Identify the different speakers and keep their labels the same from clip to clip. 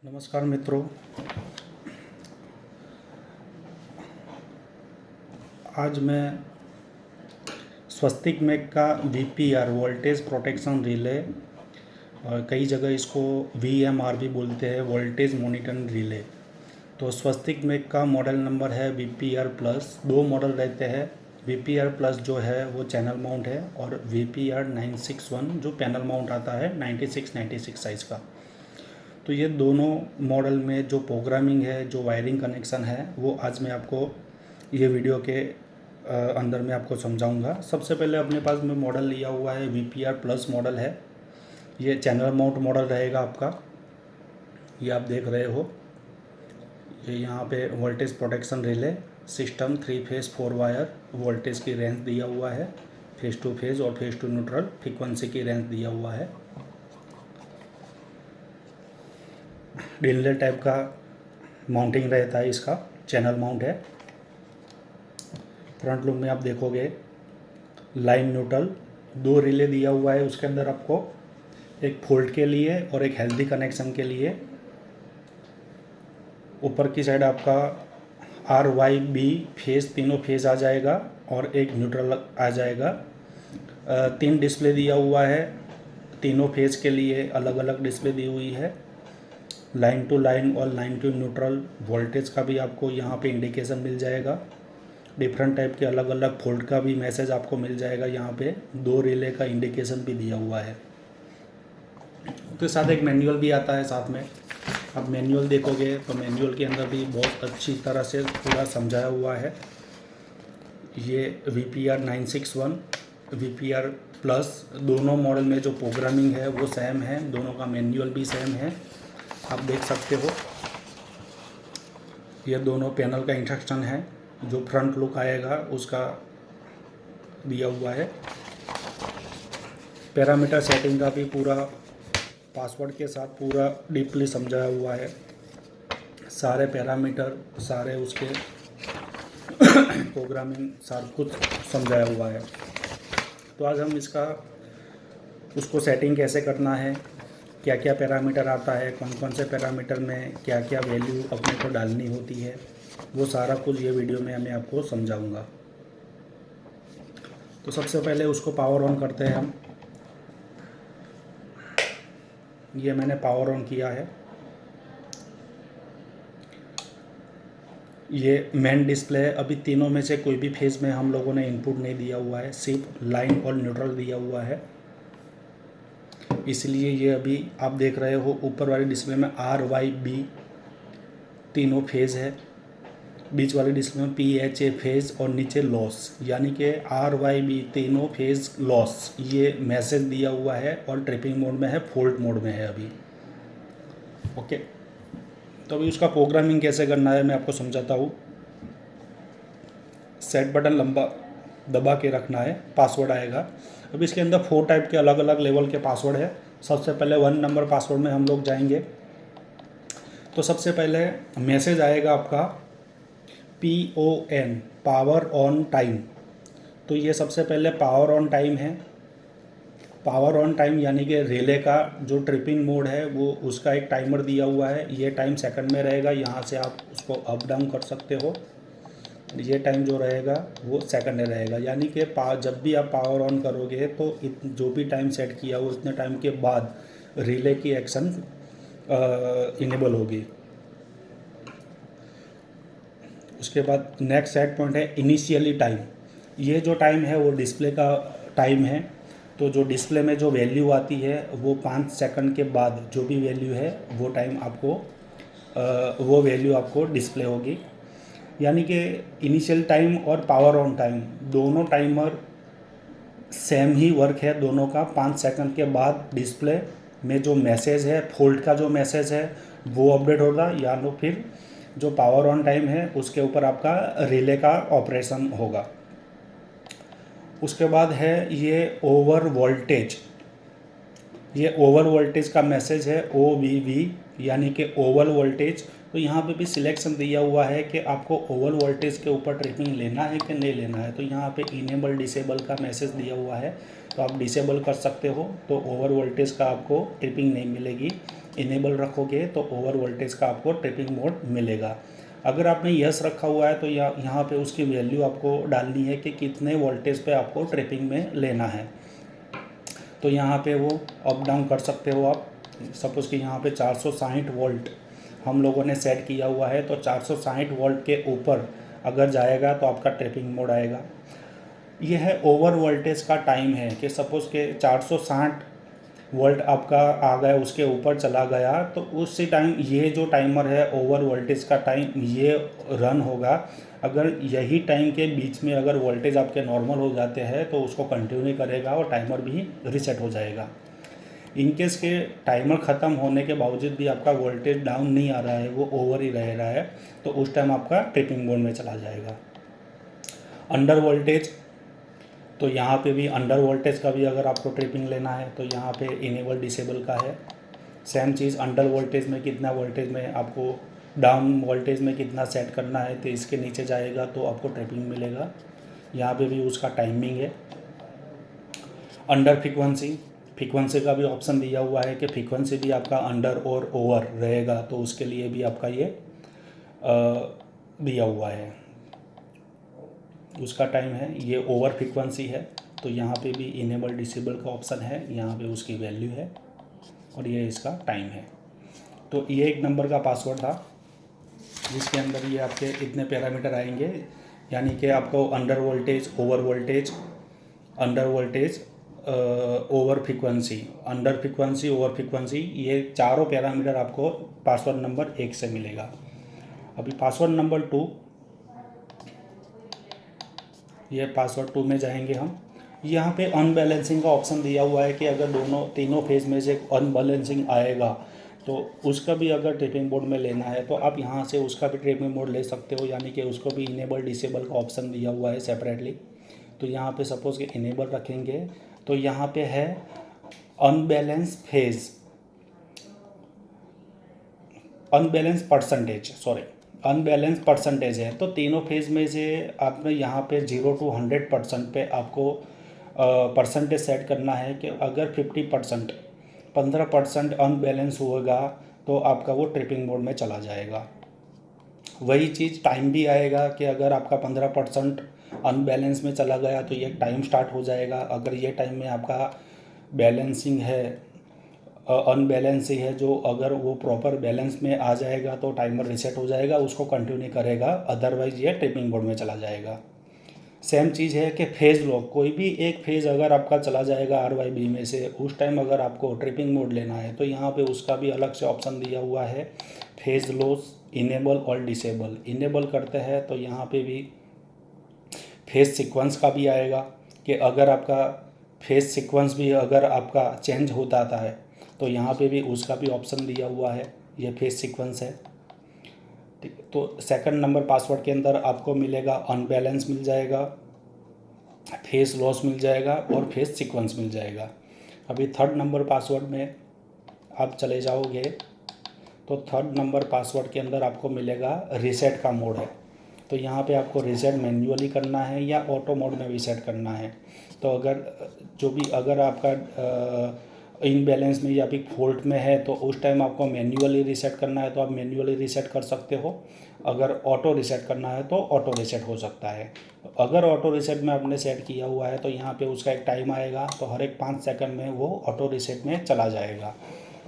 Speaker 1: नमस्कार मित्रों, आज मैं स्वस्तिक मेक का वीपीआर वोल्टेज प्रोटेक्शन रिले और कई जगह इसको वीएमआर भी बोलते हैं, वोल्टेज मॉनिटरिंग रिले। तो स्वस्तिक मेक का मॉडल नंबर है वीपीआर प्लस। दो मॉडल रहते हैं। वीपीआर प्लस जो है वो चैनल माउंट है और वीपीआर 961 जो पैनल माउंट आता है 96 साइज़ का। तो ये दोनों मॉडल में जो प्रोग्रामिंग है, जो वायरिंग कनेक्शन है, वो आज मैं आपको ये वीडियो के अंदर में आपको समझाऊंगा। सबसे पहले अपने पास में मॉडल लिया हुआ है वीपीआर प्लस मॉडल है। ये चैनल माउंट मॉडल रहेगा आपका। ये आप देख रहे हो, ये यहाँ पे voltage protection relay system 3 phase 4 wire, voltage की रेंज दिया हुआ है, फेज टू फेज और फेज टू न्यूट्रल फ्रीक्वेंसी की रेंज दिया हुआ है। डिनले टाइप का माउंटिंग रहता है, इसका चैनल माउंट है। फ्रंट लुक में आप देखोगे लाइन न्यूट्रल दो रिले दिया हुआ है। उसके अंदर आपको एक फॉल्ट के लिए और एक हेल्दी कनेक्शन के लिए ऊपर की साइड आपका आर वाई बी फेज, तीनों फेज आ जाएगा और एक न्यूट्रल आ जाएगा। 3 डिस्प्ले दिया हुआ है, तीनों फेज के लिए अलग अलग डिस्प्ले दी हुई है। लाइन टू लाइन और लाइन टू न्यूट्रल वोल्टेज का भी आपको यहाँ पे इंडिकेशन मिल जाएगा। डिफरेंट टाइप के अलग अलग फॉल्ट का भी मैसेज आपको मिल जाएगा। यहाँ पे 2 रिले का इंडिकेशन भी दिया हुआ है। उसके साथ एक मैनुअल भी आता है साथ में। अब मैनुअल देखोगे तो मैनुअल के अंदर भी बहुत अच्छी तरह से पूरा समझाया हुआ है। ये वीपीआर 961 वीपीआर प्लस दोनों मॉडल में जो प्रोग्रामिंग है वो सेम है, दोनों का मैनुअल भी सेम है। आप देख सकते हो, ये दोनों पैनल का इंस्ट्रक्शन है। जो फ्रंट लुक आएगा उसका दिया हुआ है। पैरामीटर सेटिंग का भी पूरा पासवर्ड के साथ पूरा डीपली समझाया हुआ है। सारे पैरामीटर, सारे उसके प्रोग्रामिंग सारा कुछ समझाया हुआ है। तो आज हम इसका उसको सेटिंग कैसे करना है, क्या क्या पैरामीटर आता है, कौन कौन से पैरामीटर में क्या क्या वैल्यू अपने को डालनी होती है, वो सारा कुछ ये वीडियो में मैं आपको समझाऊंगा। तो सबसे पहले उसको पावर ऑन करते हैं हम। ये मैंने पावर ऑन किया है। ये मेन डिस्प्ले है। अभी तीनों में से कोई भी फेज में हम लोगों ने इनपुट नहीं दिया हुआ है, सिर्फ लाइन और न्यूट्रल दिया हुआ है। इसलिए ये अभी आप देख रहे हो ऊपर वाले डिस्प्ले में आर वाई बी तीनों फेज है, बीच वाले डिस्प्ले में पी एच ए फेज और नीचे लॉस, यानी कि आर वाई बी तीनों फेज लॉस, ये मैसेज दिया हुआ है और ट्रिपिंग मोड में है, फॉल्ट मोड में है अभी। ओके, तो अभी उसका प्रोग्रामिंग कैसे करना है मैं आपको समझाता हूँ। सेट बटन लंबा दबा के रखना है, पासवर्ड आएगा। अब इसके अंदर 4 टाइप के अलग अलग लेवल के पासवर्ड है। सबसे पहले 1 नंबर पासवर्ड में हम लोग जाएंगे। तो सबसे पहले मैसेज आएगा आपका PON, पावर ऑन टाइम। तो ये सबसे पहले पावर ऑन टाइम है। पावर ऑन टाइम यानी कि रिले का जो ट्रिपिंग मोड है वो उसका एक टाइमर दिया हुआ है। ये टाइम सेकंड में रहेगा, यहाँ से आप उसको अप डाउन कर सकते हो। ये टाइम जो रहेगा वो सेकंड में रहेगा, यानी कि जब भी आप पावर ऑन करोगे तो जो भी टाइम सेट किया हो इतने टाइम के बाद रिले की एक्शन इनेबल होगी। उसके बाद नेक्स्ट सेट पॉइंट है इनिशियली टाइम। ये जो टाइम है वो डिस्प्ले का टाइम है। तो जो डिस्प्ले में जो वैल्यू आती है वो 5 सेकंड के बाद जो भी वैल्यू है वो टाइम आपको वो वैल्यू आपको डिस्प्ले होगी। यानी कि इनिशियल टाइम और पावर ऑन टाइम दोनों टाइमर सेम ही वर्क है दोनों का। 5 सेकंड के बाद डिस्प्ले में जो मैसेज है, फॉल्ट का जो मैसेज है वो अपडेट होगा, या तो फिर जो पावर ऑन टाइम है उसके ऊपर आपका रिले का ऑपरेशन होगा। उसके बाद है ये ओवर वोल्टेज। ये ओवर वोल्टेज का मैसेज है OVV, यानी कि ओवर वोल्टेज। तो यहाँ पे भी सिलेक्शन दिया हुआ है कि आपको ओवर वोल्टेज के ऊपर ट्रिपिंग लेना है कि नहीं लेना है। तो यहाँ पे इनेबल डिसेबल का मैसेज दिया हुआ है, तो आप डिसेबल कर सकते हो, तो ओवर वोल्टेज का आपको ट्रिपिंग नहीं मिलेगी। इनेबल रखोगे तो ओवर वोल्टेज का आपको ट्रिपिंग मोड मिलेगा। अगर आपने यस रखा हुआ है तो यहाँ पे उसकी वैल्यू आपको डालनी है कि कितने वोल्टेज पे आपको ट्रिपिंग में लेना है। तो यहाँ पे वो अप डाउन कर सकते हो आप। सपोज़ कि यहाँ पे 460 वोल्ट हम लोगों ने सेट किया हुआ है, तो 460 वोल्ट के ऊपर अगर जाएगा तो आपका ट्रिपिंग मोड आएगा। यह है ओवर वोल्टेज का टाइम है कि सपोज़ के 460 वोल्ट आपका आ गया, उसके ऊपर चला गया, तो उसी टाइम ये जो टाइमर है ओवर वोल्टेज का टाइम ये रन होगा। अगर यही टाइम के बीच में अगर वोल्टेज आपके नॉर्मल हो जाते हैं तो उसको कंटिन्यू करेगा और टाइमर भी रीसेट हो जाएगा। इनकेस के टाइमर ख़त्म होने के बावजूद भी आपका वोल्टेज डाउन नहीं आ रहा है, वो ओवर ही रह रहा है, तो उस टाइम आपका ट्रिपिंग मोड में चला जाएगा। अंडर वोल्टेज, तो यहाँ पे भी अंडर वोल्टेज का भी अगर आपको ट्रिपिंग लेना है तो यहाँ पे इनेबल डिसेबल का है। सेम चीज़ अंडर वोल्टेज में कितना वोल्टेज में आपको डाउन वोल्टेज में कितना सेट करना है, तो इसके नीचे जाएगा तो आपको ट्रिपिंग मिलेगा। यहाँ पे भी उसका टाइमिंग है। अंडर फ्रीक्वेंसी का भी ऑप्शन दिया हुआ है कि फ्रीक्वेंसी भी आपका अंडर और ओवर रहेगा, तो उसके लिए भी आपका ये दिया हुआ है। उसका टाइम है, ये ओवर फ्रीक्वेंसी है, तो यहाँ पे भी इनेबल डिसेबल का ऑप्शन है, यहाँ पे उसकी वैल्यू है और ये इसका टाइम है। तो ये एक नंबर का पासवर्ड था जिसके अंदर ये आपके इतने पैरामीटर आएंगे, यानी कि आपको under voltage, over voltage, under voltage, over frequency, under frequency, over frequency, ये चारों पैरामीटर आपको पासवर्ड नंबर 1 से मिलेगा। अभी पासवर्ड नंबर 2, ये पासवर्ड 2 में जाएंगे हम। यहाँ पे अनबैलेंसिंग का ऑप्शन दिया हुआ है कि अगर तीनों फेज में से अनबैलेंसिंग आएगा तो उसका भी अगर ट्रिपिंग मोड में लेना है तो आप यहाँ से उसका भी ट्रिपिंग मोड ले सकते हो, यानी कि उसको भी इनेबल डिसेबल का ऑप्शन दिया हुआ है सेपरेटली। तो यहाँ पे सपोज़ कि इनेबल रखेंगे तो यहाँ पे है अनबैलेंस फेज, अनबैलेंस परसेंटेज है। तो तीनों फेज में से आपने यहाँ पे 0 to 100% पे आपको परसेंटेज सेट करना है कि अगर 50%, 15% अनबैलेंस होगा तो आपका वो ट्रिपिंग मोड में चला जाएगा। वही चीज़ टाइम भी आएगा कि अगर आपका 15% अनबैलेंस में चला गया तो ये टाइम स्टार्ट हो जाएगा। अगर ये टाइम में आपका बैलेंसिंग है, अनबैलेंस ही है, जो अगर वो प्रॉपर बैलेंस में आ जाएगा तो टाइमर रीसेट हो जाएगा, उसको कंटिन्यू करेगा, अदरवाइज ये ट्रिपिंग मोड में चला जाएगा। सेम चीज़ है कि फेज़ लॉक, कोई भी एक फेज़ अगर आपका चला जाएगा RYB में से, उस टाइम अगर आपको ट्रिपिंग मोड लेना है तो यहाँ पे उसका भी अलग से ऑप्शन दिया हुआ है, फेज़ लॉस इनेबल और डिसेबल। इनेबल करते हैं तो यहाँ पे भी फेज़ सीक्वेंस का भी आएगा कि अगर आपका फेज़ सीक्वेंस भी अगर आपका चेंज होता आता है तो यहाँ पे भी उसका भी ऑप्शन दिया हुआ है, ये फेज़ सीक्वेंस है। ठीक, तो सेकंड नंबर पासवर्ड के अंदर आपको मिलेगा अनबैलेंस मिल जाएगा, फेस लॉस मिल जाएगा और फेस सीक्वेंस मिल जाएगा। अभी थर्ड नंबर पासवर्ड में आप चले जाओगे तो थर्ड नंबर पासवर्ड के अंदर आपको मिलेगा रीसेट का मोड है। तो यहाँ पे आपको रीसेट मैन्युअली करना है या ऑटो मोड में रीसेट करना है। तो अगर आपका इनबैलेंस में या फिर फॉल्ट में है तो उस टाइम आपको मैन्युअली रीसेट करना है तो आप मैन्युअली रीसेट कर सकते हो। अगर ऑटो रीसेट करना है तो ऑटो रीसेट हो सकता है। अगर ऑटो रीसेट में आपने सेट किया हुआ है तो यहाँ पे उसका एक टाइम आएगा, तो हर एक 5 सेकंड में वो ऑटो रीसेट में चला जाएगा।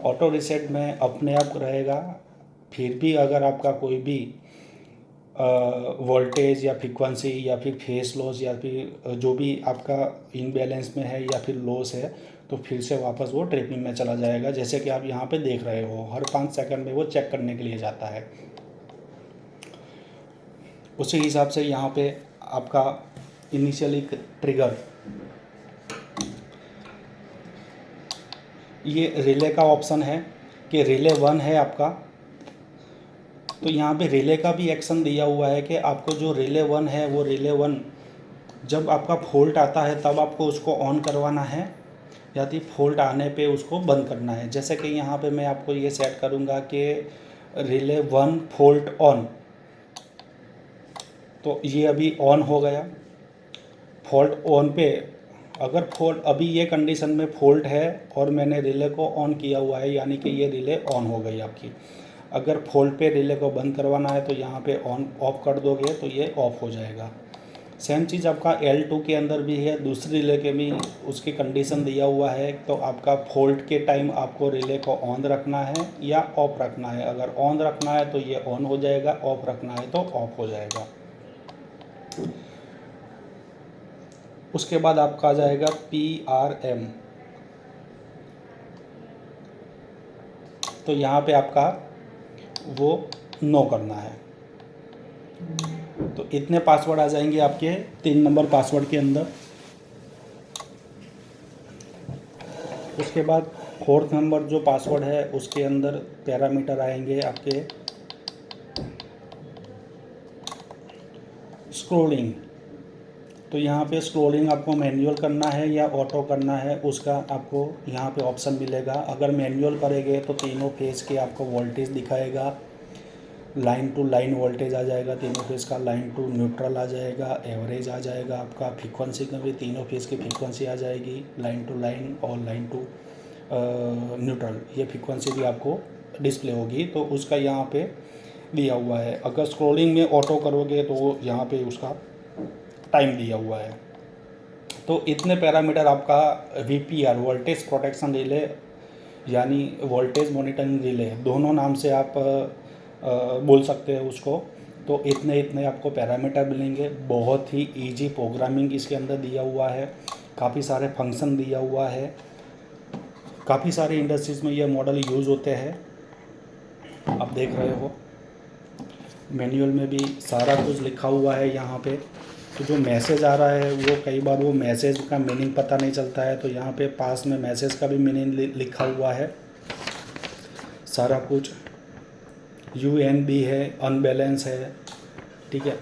Speaker 1: ऑटो रीसेट में अपने आप रहेगा। फिर भी अगर आपका कोई भी वोल्टेज या फ्रीक्वेंसी या फिर फेस लॉस या फिर जो भी आपका इनबैलेंस में है या फिर लॉस है तो फिर से वापस वो ट्रिपिंग में चला जाएगा। जैसे कि आप यहाँ पे देख रहे हो, हर 5 सेकंड में वो चेक करने के लिए जाता है। उसी हिसाब से यहाँ पे आपका इनिशियली ट्रिगर, ये रिले का ऑप्शन है कि रिले 1 है आपका, तो यहाँ पे रिले का भी एक्शन दिया हुआ है कि आपको जो रिले 1 है वो रिले 1 जब आपका फॉल्ट आता है तब आपको उसको ऑन करवाना है, यदि फॉल्ट आने पे उसको बंद करना है। जैसे कि यहाँ पे मैं आपको ये सेट करूँगा कि रिले 1 फॉल्ट ऑन, तो ये अभी ऑन हो गया। फॉल्ट ऑन पे अगर फॉल्ट अभी ये कंडीशन में फॉल्ट है और मैंने रिले को ऑन किया हुआ है, यानी कि ये रिले ऑन हो गई आपकी। अगर फॉल्ट पे रिले को बंद करवाना है तो यहाँ पे ऑन ऑफ कर दोगे तो ये ऑफ हो जाएगा। सेम चीज़ आपका L2 के अंदर भी है, दूसरी रिले के भी उसकी कंडीशन दिया हुआ है। तो आपका फॉल्ट के टाइम आपको रिले को ऑन रखना है या ऑफ रखना है। अगर ऑन रखना है तो ये ऑन हो जाएगा, ऑफ रखना है तो ऑफ हो जाएगा। उसके बाद आपका आ जाएगा PRM। तो यहाँ पे आपका वो नो करना है। तो इतने पासवर्ड आ जाएंगे आपके 3 नंबर पासवर्ड के अंदर। उसके बाद 4th नंबर जो पासवर्ड है उसके अंदर पैरामीटर आएंगे आपके स्क्रॉलिंग। तो यहाँ पे स्क्रॉलिंग आपको मैनुअल करना है या ऑटो करना है, उसका आपको यहाँ पे ऑप्शन मिलेगा। अगर मैनुअल करेंगे तो तीनों फेज के आपको वोल्टेज दिखाएगा। लाइन टू लाइन वोल्टेज आ जाएगा तीनों फेज का, लाइन टू न्यूट्रल आ जाएगा, एवरेज आ जाएगा आपका, फ्रीक्वेंसी का भी तीनों फेज की फ्रीक्वेंसी आ जाएगी, लाइन टू लाइन और लाइन टू न्यूट्रल ये फ्रीक्वेंसी भी आपको डिस्प्ले होगी। तो उसका यहाँ पे दिया हुआ है। अगर स्क्रॉलिंग में ऑटो करोगे तो यहाँ पे उसका टाइम दिया हुआ है। तो इतने पैरामीटर आपका VPR वोल्टेज प्रोटेक्शन रिले यानी वोल्टेज मॉनिटरिंग रिले, दोनों नाम से आप बोल सकते हैं उसको। तो इतने इतने आपको पैरामीटर मिलेंगे। बहुत ही इजी प्रोग्रामिंग इसके अंदर दिया हुआ है, काफ़ी सारे फंक्शन दिया हुआ है, काफ़ी सारे इंडस्ट्रीज़ में ये मॉडल यूज़ होते हैं। आप देख रहे हो मैनुअल में भी सारा कुछ लिखा हुआ है यहाँ पे। तो जो मैसेज आ रहा है वो कई बार वो मैसेज का मीनिंग पता नहीं चलता है, तो यहाँ पे पास में मैसेज का भी मीनिंग लिखा हुआ है सारा कुछ। UNB है, अनबैलेंस है, ठीक है।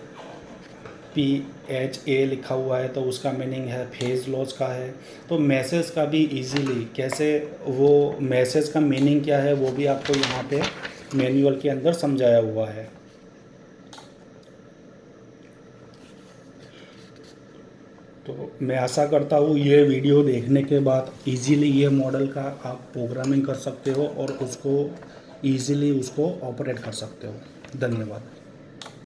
Speaker 1: PHA लिखा हुआ है तो उसका मीनिंग है फेज लॉस का है। तो मैसेज का भी इजीली कैसे वो मैसेज का मीनिंग क्या है वो भी आपको यहाँ पे मैनुअल के अंदर समझाया हुआ है। तो मैं आशा करता हूँ ये वीडियो देखने के बाद इजीली ये मॉडल का आप प्रोग्रामिंग कर सकते हो और उसको इजीली उसको ऑपरेट कर सकते हो। धन्यवाद।